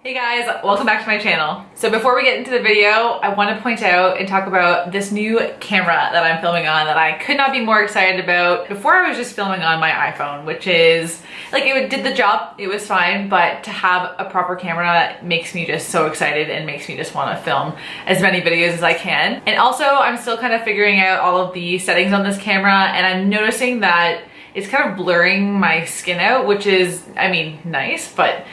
Hey guys, welcome back to my channel. So before we get into the video, I want to point out and talk about this new camera that I'm filming on that I could not be more excited about. Before I was just filming on my iPhone, which is, like, it did the job, it was fine, but to have a proper camera makes me just so excited and makes me just want to film as many videos as I can. And also, I'm still kind of figuring out all of the settings on this camera, and I'm noticing that it's kind of blurring my skin out, which is, I mean, nice, but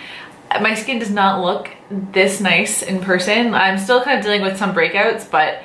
my skin does not look this nice in person. I'm still kind of dealing with some breakouts, but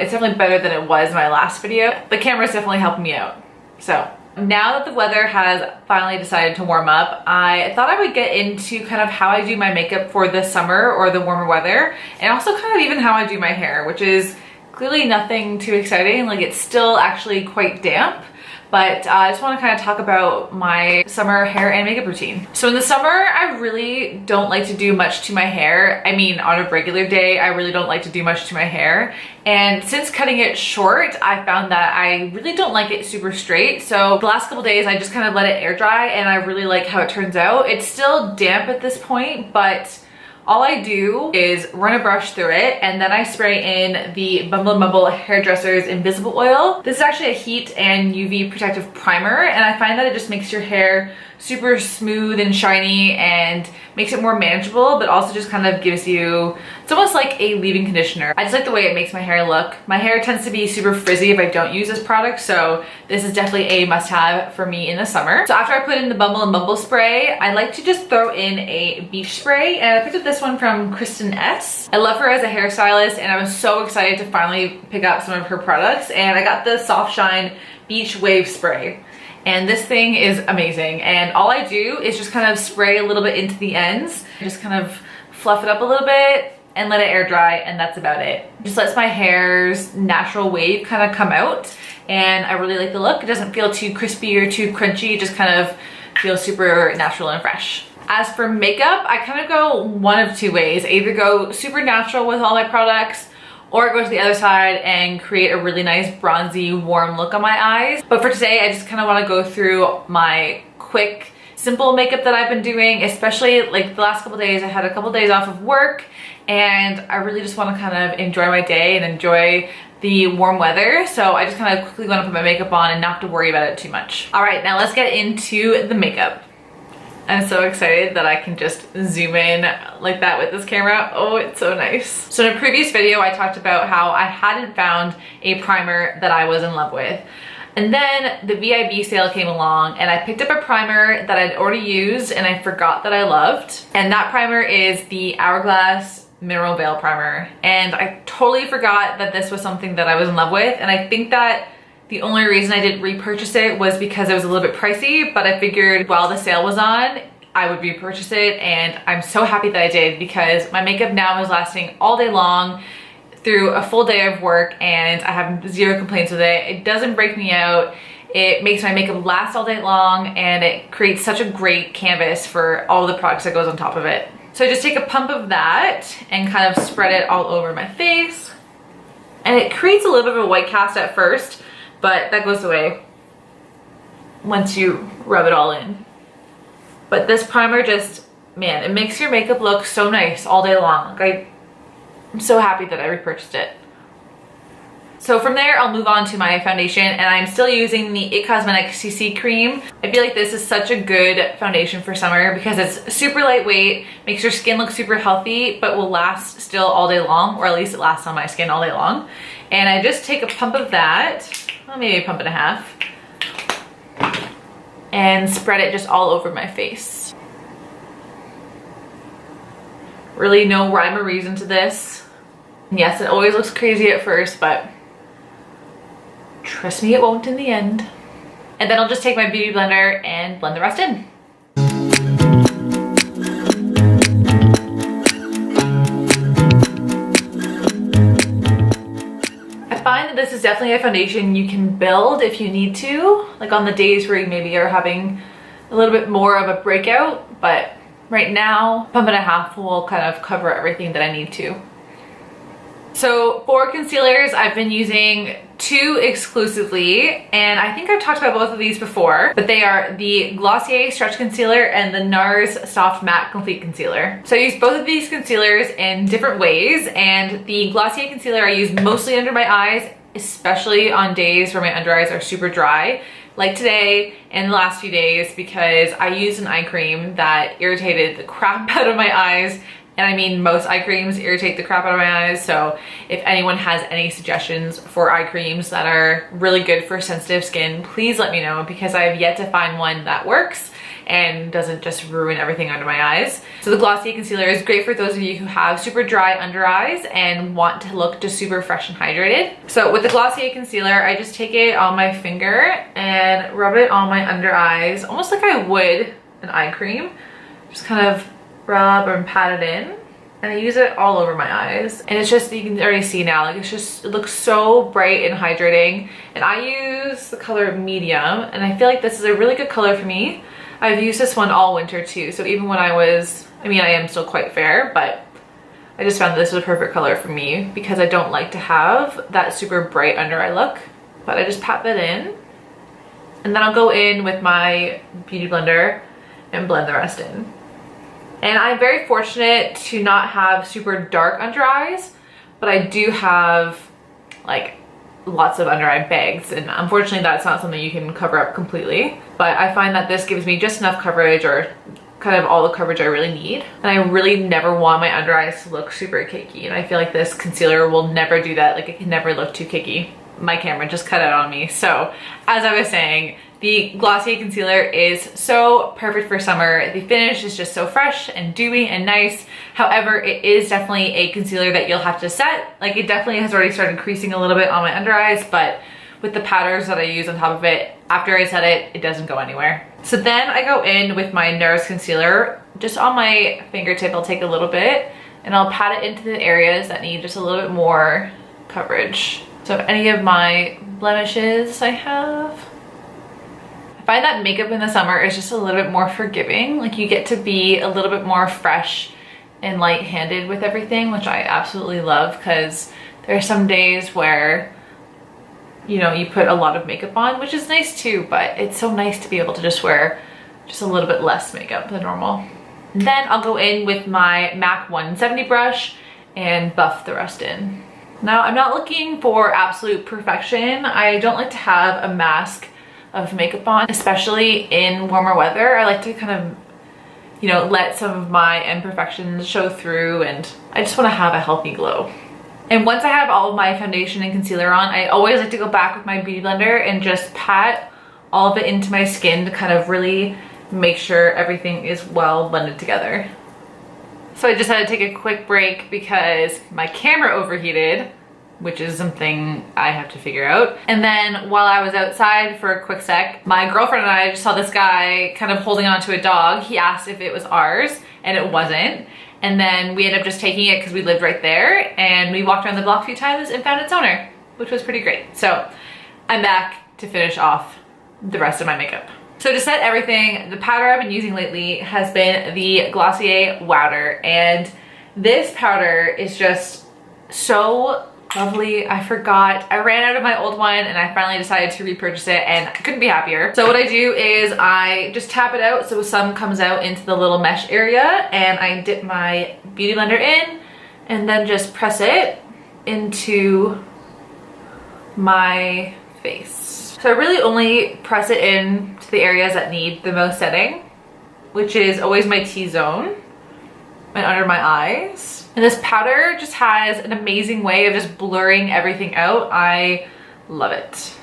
it's definitely better than it was in my last video. The camera's definitely helping me out. So now that the weather has finally decided to warm up, I thought I would get into kind of how I do my makeup for the summer or the warmer weather, and also kind of even how I do my hair, which is clearly nothing too exciting. Like, it's still actually quite damp. But I just want to kind of talk about my summer hair and makeup routine. So in the summer, I really don't like to do much to my hair. I mean, on a regular day, I really don't like to do much to my hair. And since cutting it short, I found that I really don't like it super straight. So the last couple days, I just kind of let it air dry, and I really like how it turns out. It's still damp at this point, but all I do is run a brush through it, and then I spray in the Bumble Hairdresser's Invisible Oil. This is actually a heat and UV protective primer, and I find that it just makes your hair super smooth and shiny and makes it more manageable, but also just kind of gives you, it's almost like a leave-in conditioner. I just like the way it makes my hair look. My hair tends to be super frizzy if I don't use this product, so this is definitely a must-have for me in the summer. So after I put in the Bumble spray, I like to just throw in a beach spray, and I picked up this one from Kristin S. I love her as a hairstylist, and I was so excited to finally pick up some of her products, and I got the Soft Shine Beach Wave Spray. And this thing is amazing, and all I do is just kind of spray a little bit into the ends, just kind of fluff it up a little bit and let it air dry, and that's about it. It just lets my hair's natural wave kind of come out, and I really like the look. It doesn't feel too crispy or too crunchy, it just kind of feels super natural and fresh. As for makeup, I kind of go one of two ways. I either go super natural with all my products, or go to the other side and create a really nice bronzy, warm look on my eyes. But for today, I just kind of want to go through my quick, simple makeup that I've been doing, especially like the last couple days. I had a couple days off of work, and I really just want to kind of enjoy my day and enjoy the warm weather. So I just kind of quickly want to put my makeup on and not have to worry about it too much. All right, now let's get into the makeup. I'm so excited that I can just zoom in like that with this camera. Oh, it's so nice. So in a previous video, I talked about how I hadn't found a primer that I was in love with. And then the VIB sale came along, and I picked up a primer that I'd already used and I forgot that I loved. And that primer is the Hourglass Mineral Veil Primer. And I totally forgot that this was something that I was in love with. And I think that the only reason I didn't repurchase it was because it was a little bit pricey, but I figured while the sale was on, I would repurchase it, and I'm so happy that I did because my makeup now is lasting all day long through a full day of work, and I have zero complaints with it. It doesn't break me out. It makes my makeup last all day long, and it creates such a great canvas for all the products that goes on top of it. So I just take a pump of that and kind of spread it all over my face. And it creates a little bit of a white cast at first, but that goes away once you rub it all in. But this primer just, man, it makes your makeup look so nice all day long. Like, I'm so happy that I repurchased it. So from there, I'll move on to my foundation, and I'm still using the It Cosmetics CC Cream. I feel like this is such a good foundation for summer because it's super lightweight, makes your skin look super healthy, but will last still all day long, or at least it lasts on my skin all day long. And I just take a pump of that, well, maybe a pump and a half, and spread it just all over my face. Really no rhyme or reason to this. Yes, it always looks crazy at first, but trust me, it won't in the end. And then I'll just take my beauty blender and blend the rest in. I find that this is definitely a foundation you can build if you need to, like on the days where you maybe are having a little bit more of a breakout, but right now, pump and a half will kind of cover everything that I need to. So for concealers, I've been using two exclusively, and I think I've talked about both of these before, but they are the Glossier Stretch Concealer and the NARS Soft Matte Complete Concealer. So I use both of these concealers in different ways, and the Glossier Concealer I use mostly under my eyes, especially on days where my under eyes are super dry, like today and the last few days, because I used an eye cream that irritated the crap out of my eyes. And I mean, most eye creams irritate the crap out of my eyes. So if anyone has any suggestions for eye creams that are really good for sensitive skin, please let me know, because I have yet to find one that works and doesn't just ruin everything under my eyes. So the Glossier Concealer is great for those of you who have super dry under eyes and want to look just super fresh and hydrated. So with the Glossier Concealer, I just take it on my finger and rub it on my under eyes, almost like I would an eye cream. Just kind of rub and pat it in, and I use it all over my eyes, and it's just, you can already see now, like it looks so bright and hydrating. And I use the color medium, and I feel like this is a really good color for me. I've used this one all winter too, so even when I am still quite fair, but I just found that this was a perfect color for me because I don't like to have that super bright under eye look. But I just pat that in, and then I'll go in with my beauty blender and blend the rest in. And I'm very fortunate to not have super dark under eyes, but I do have like lots of under eye bags, and unfortunately that's not something you can cover up completely. But I find that this gives me just enough coverage, or kind of all the coverage I really need. And I really never want my under eyes to look super cakey, and I feel like this concealer will never do that. Like, it can never look too cakey. My camera just cut out on me. So as I was saying, the Glossier Concealer is so perfect for summer. The finish is just so fresh and dewy and nice. However, it is definitely a concealer that you'll have to set. Like, it definitely has already started creasing a little bit on my under eyes, but with the powders that I use on top of it, after I set it, it doesn't go anywhere. So then I go in with my NARS concealer, just on my fingertip. I'll take a little bit and I'll pat it into the areas that need just a little bit more coverage. So any of my blemishes I have. I find that makeup in the summer is just a little bit more forgiving. Like, you get to be a little bit more fresh and light-handed with everything, which I absolutely love, because there are some days where, you know, you put a lot of makeup on, which is nice too, but it's so nice to be able to just wear just a little bit less makeup than normal. And then I'll go in with my MAC 170 brush and buff the rest in. Now, I'm not looking for absolute perfection. I don't like to have a mask of makeup on, especially in warmer weather. I like to kind of, you know, let some of my imperfections show through, and I just want to have a healthy glow. And once I have all of my foundation and concealer on, I always like to go back with my beauty blender and just pat all of it into my skin to kind of really make sure everything is well blended together. So I just had to take a quick break because my camera overheated, which is something I have to figure out. And then while I was outside for a quick sec, my girlfriend and I just saw this guy kind of holding onto a dog. He asked if it was ours, and it wasn't. And then we ended up just taking it because we lived right there, and we walked around the block a few times and found its owner, which was pretty great. So I'm back to finish off the rest of my makeup. So to set everything, the powder I've been using lately has been the Glossier Wowder, and this powder is just so lovely. I forgot. I ran out of my old one and I finally decided to repurchase it, and I couldn't be happier. So what I do is I just tap it out so some comes out into the little mesh area, and I dip my beauty blender in and then just press it into my face. So I really only press it in to the areas that need the most setting, which is always my T-zone and under my eyes. And this powder just has an amazing way of just blurring everything out. I love it.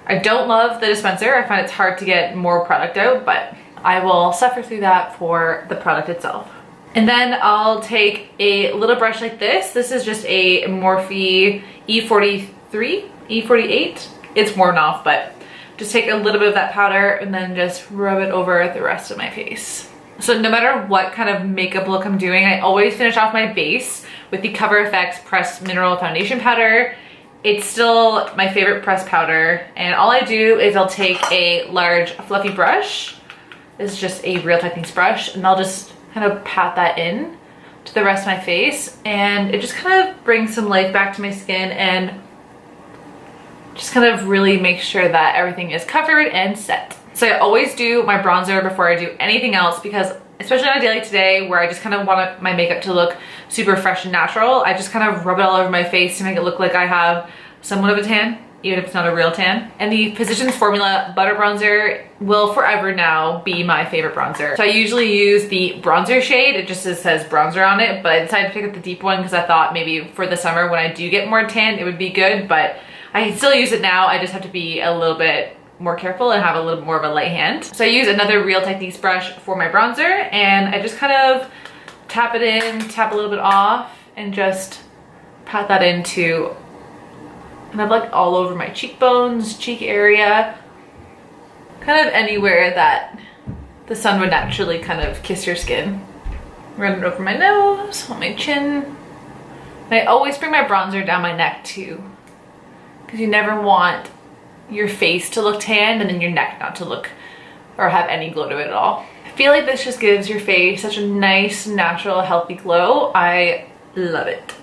I don't love the dispenser. I find it's hard to get more product out, but I will suffer through that for the product itself. And then I'll take a little brush like this. This is just a Morphe E43, E48. It's worn off, but just take a little bit of that powder and then just rub it over the rest of my face. So no matter what kind of makeup look I'm doing, I always finish off my base with the Cover FX Pressed Mineral Foundation Powder. It's still my favorite pressed powder, and all I do is I'll take a large fluffy brush. This is just a Real Techniques brush, and I'll just kind of pat that in to the rest of my face, and it just kind of brings some life back to my skin and just kind of really makes sure that everything is covered and set. So I always do my bronzer before I do anything else, because especially on a day like today where I just kind of want my makeup to look super fresh and natural, I just kind of rub it all over my face to make it look like I have somewhat of a tan, even if it's not a real tan. And the Physicians Formula Butter Bronzer will forever now be my favorite bronzer. So I usually use the bronzer shade. It just says bronzer on it, but I decided to pick up the deep one because I thought maybe for the summer when I do get more tan, it would be good, but I can still use it now. I just have to be a little bit more careful and have a little more of a light hand. So I use another Real Techniques brush for my bronzer, and I just kind of tap it in, tap a little bit off, and just pat that into kind of like all over my cheekbones, cheek area, kind of anywhere that the sun would naturally kind of kiss your skin. Run it over my nose, on my chin. And I always bring my bronzer down my neck too, because you never want your face to look tan and then your neck not to look or have any glow to it at all. I feel like this just gives your face such a nice, natural, healthy glow. I love it.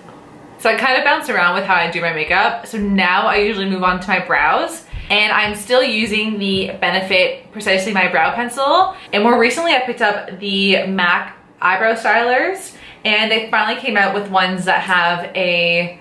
So I kind of bounce around with how I do my makeup. So now I usually move on to my brows, and I'm still using the Benefit Precisely My Brow Pencil. And more recently I picked up the MAC eyebrow stylers, and they finally came out with ones that have a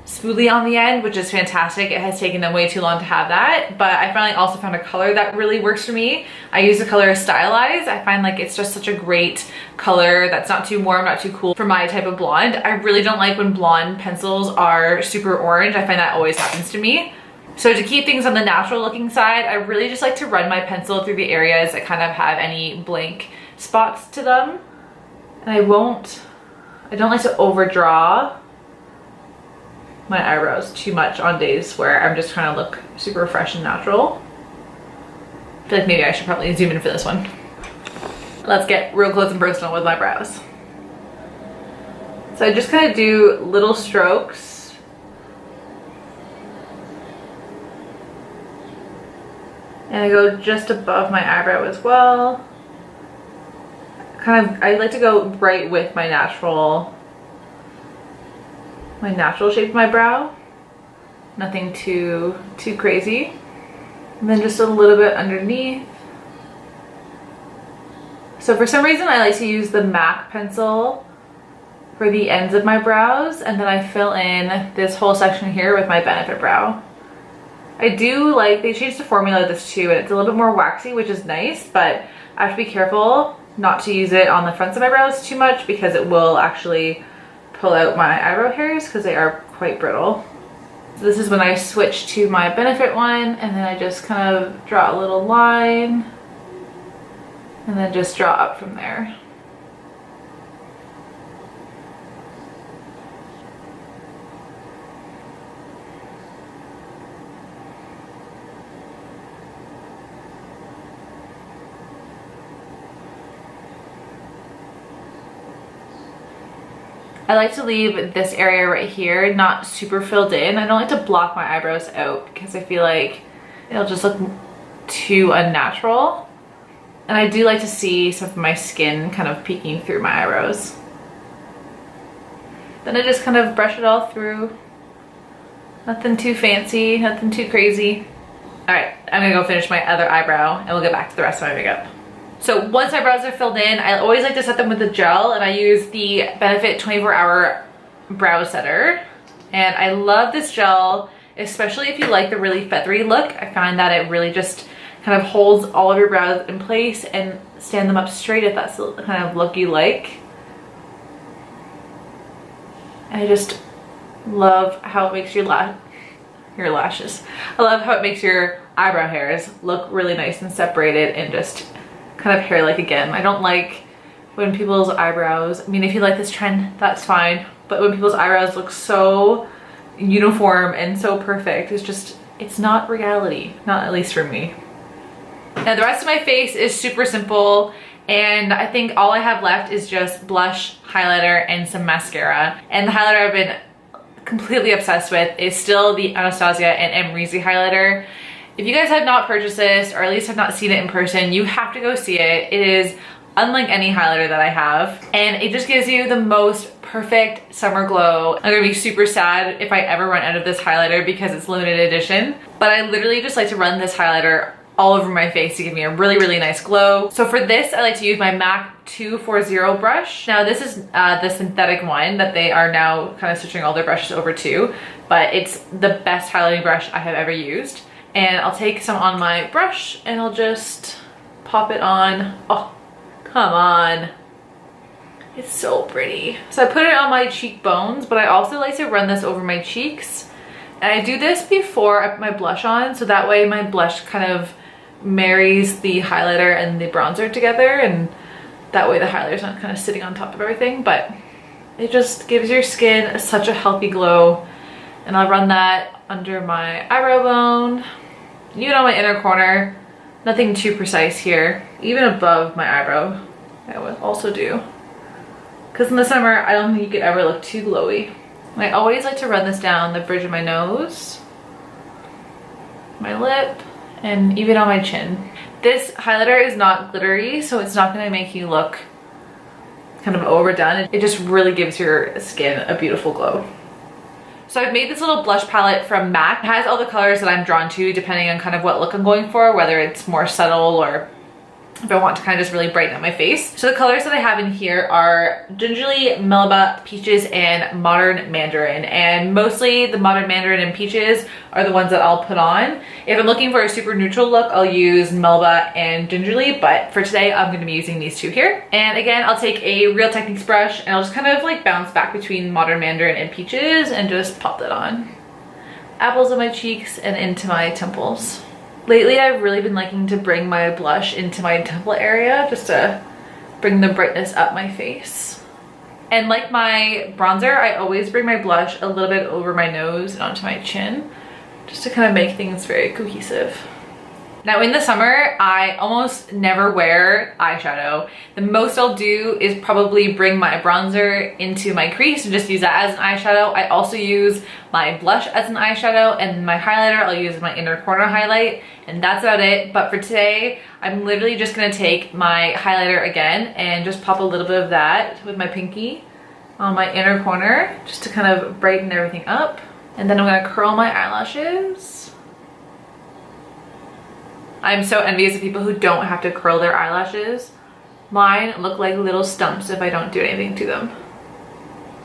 spoolie on the end, which is fantastic. It has taken them way too long to have that, but I finally also found a color that really works for me. I use the color Stylized. I find like it's just such a great color that's not too warm, not too cool for my type of blonde. I really don't like when blonde pencils are super orange. I find that always happens to me. So to keep things on the natural looking side, I really just like to run my pencil through the areas that kind of have any blank spots to them. And I don't like to overdraw my eyebrows too much on days where I'm just trying to look super fresh and natural. I feel like maybe I should probably zoom in for this one. Let's get real close and personal with my brows. So I just kind of do little strokes. And I go just above my eyebrow as well. I like to go right with my natural shape of my brow. Nothing too crazy. And then just a little bit underneath. So for some reason I like to use the MAC pencil for the ends of my brows, and then I fill in this whole section here with my Benefit brow. I do like, they changed the formula of this too, and it's a little bit more waxy, which is nice, but I have to be careful not to use it on the fronts of my brows too much, because it will actually pull out my eyebrow hairs because they are quite brittle. So this is when I switch to my Benefit one, and then I just kind of draw a little line and then just draw up from there. I like to leave this area right here not super filled in. I don't like to block my eyebrows out because I feel like it'll just look too unnatural. And I do like to see some of my skin kind of peeking through my eyebrows. Then I just kind of brush it all through. Nothing too fancy, nothing too crazy. All right, I'm gonna go finish my other eyebrow and we'll get back to the rest of my makeup. So once my brows are filled in, I always like to set them with a gel, and I use the Benefit 24-Hour Brow Setter. And I love this gel, especially if you like the really feathery look. I find that it really just kind of holds all of your brows in place and stand them up straight if that's the kind of look you like. And I just love how it makes your lashes. I love how it makes your eyebrow hairs look really nice and separated and just kind of hair-like again. I don't like when people's eyebrows, I mean, if you like this trend, that's fine, but when people's eyebrows look so uniform and so perfect, it's not reality, not at least for me. Now the rest of my face is super simple, and I think all I have left is just blush, highlighter, and some mascara. And the highlighter I've been completely obsessed with is still the Anastasia and Amrezy highlighter. If you guys have not purchased this, or at least have not seen it in person, you have to go see it. It is unlike any highlighter that I have, and it just gives you the most perfect summer glow. I'm gonna be super sad if I ever run out of this highlighter because it's limited edition, but I literally just like to run this highlighter all over my face to give me a really, really nice glow. So for this, I like to use my MAC 240 brush. Now this is the synthetic one that they are now kind of switching all their brushes over to, but it's the best highlighting brush I have ever used. And I'll take some on my brush and I'll just pop it on. Oh, come on. It's so pretty. So I put it on my cheekbones, but I also like to run this over my cheeks. And I do this before I put my blush on, so that way my blush kind of marries the highlighter and the bronzer together, and that way the highlighter's not kind of sitting on top of everything, but it just gives your skin such a healthy glow. And I'll run that under my eyebrow bone, even on my inner corner. Nothing too precise here. Even above my eyebrow I would also do, because in the summer I don't think you could ever look too glowy. I always like to run this down the bridge of my nose, my lip, and even on my chin. This highlighter is not glittery, so it's not going to make you look kind of overdone. It just really gives your skin a beautiful glow. So I've made this little blush palette from MAC. It has all the colors that I'm drawn to depending on kind of what look I'm going for, whether it's more subtle or if I want to kind of just really brighten up my face. So the colors that I have in here are Gingerly, Melba, Peaches, and Modern Mandarin. And mostly the Modern Mandarin and Peaches are the ones that I'll put on. If I'm looking for a super neutral look, I'll use Melba and Gingerly, but for today I'm going to be using these two here. And again, I'll take a Real Techniques brush and I'll just kind of like bounce back between Modern Mandarin and Peaches and just pop that on. Apples on my cheeks and into my temples. Lately, I've really been liking to bring my blush into my temple area just to bring the brightness up my face. And like my bronzer, I always bring my blush a little bit over my nose and onto my chin just to kind of make things very cohesive. Now in the summer, I almost never wear eyeshadow. The most I'll do is probably bring my bronzer into my crease and just use that as an eyeshadow. I also use my blush as an eyeshadow, and my highlighter I'll use my inner corner highlight, and that's about it. But for today, I'm literally just gonna take my highlighter again and just pop a little bit of that with my pinky on my inner corner just to kind of brighten everything up. And then I'm gonna curl my eyelashes. I'm so envious of people who don't have to curl their eyelashes. Mine look like little stumps if I don't do anything to them.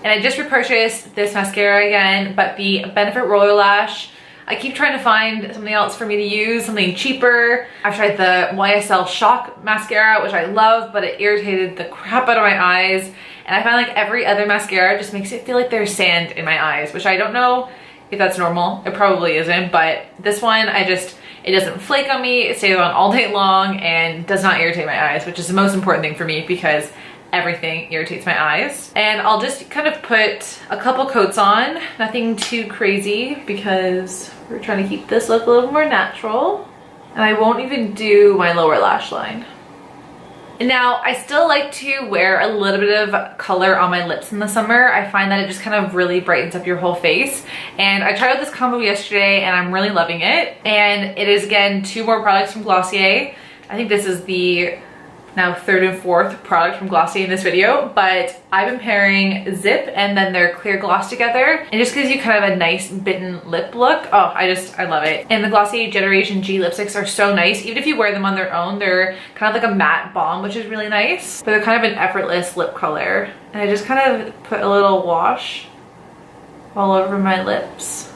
And I just repurchased this mascara again, but the Benefit Roller Lash. I keep trying to find something else for me to use, something cheaper. I've tried the YSL Shock mascara, which I love, but it irritated the crap out of my eyes. And I find like every other mascara just makes it feel like there's sand in my eyes, which I don't know if that's normal. It probably isn't, but this one, it doesn't flake on me, it stays on all day long and does not irritate my eyes, which is the most important thing for me because everything irritates my eyes. And I'll just kind of put a couple coats on, nothing too crazy because we're trying to keep this look a little more natural. And I won't even do my lower lash line. And now I still like to wear a little bit of color on my lips in the summer. I find that it just kind of really brightens up your whole face. And I tried out this combo yesterday and I'm really loving it. And it is again 2 more products from Glossier. I think this is the now 3rd and 4th product from Glossier in this video, but I've been pairing Zip and then their clear gloss together. It just gives you kind of a nice bitten lip look. Oh, I love it. And the Glossier Generation G lipsticks are so nice. Even if you wear them on their own, they're kind of like a matte balm, which is really nice, but they're kind of an effortless lip color. And I just kind of put a little wash all over my lips.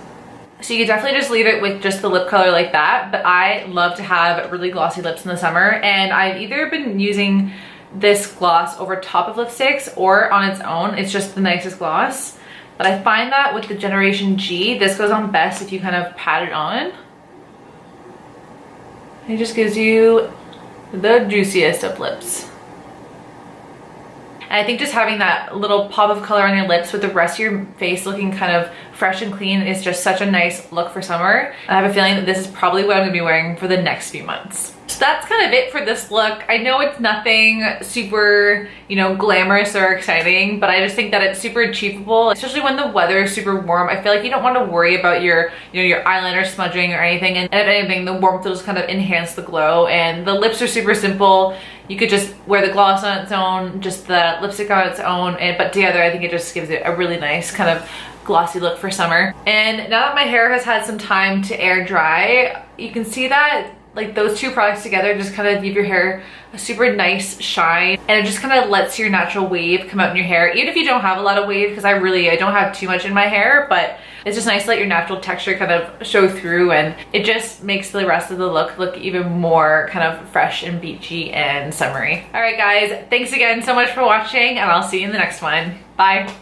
So you could definitely just leave it with just the lip color like that, but I love to have really glossy lips in the summer, and I've either been using this gloss over top of lipsticks or on its own. It's just the nicest gloss, but I find that with the Generation G, this goes on best if you kind of pat it on. It just gives you the juiciest of lips. And I think just having that little pop of color on your lips with the rest of your face looking kind of fresh and clean is just such a nice look for summer. And I have a feeling that this is probably what I'm gonna be wearing for the next few months. So that's kind of it for this look. I know it's nothing super, you know, glamorous or exciting, but I just think that it's super achievable, especially when the weather is super warm. I feel like you don't want to worry about your, you know, your eyeliner smudging or anything. And if anything, the warmth will just kind of enhance the glow. And the lips are super simple. You could just wear the gloss on its own, just the lipstick on its own, but together I think it just gives it a really nice kind of glossy look for summer. And now that my hair has had some time to air dry, you can see that like those two products together just kind of give your hair a super nice shine, and it just kind of lets your natural wave come out in your hair, even if you don't have a lot of wave, because I don't have too much in my hair, but it's just nice to let your natural texture kind of show through, and it just makes the rest of the look even more kind of fresh and beachy and summery. All right guys, thanks again so much for watching, and I'll see you in the next one. Bye.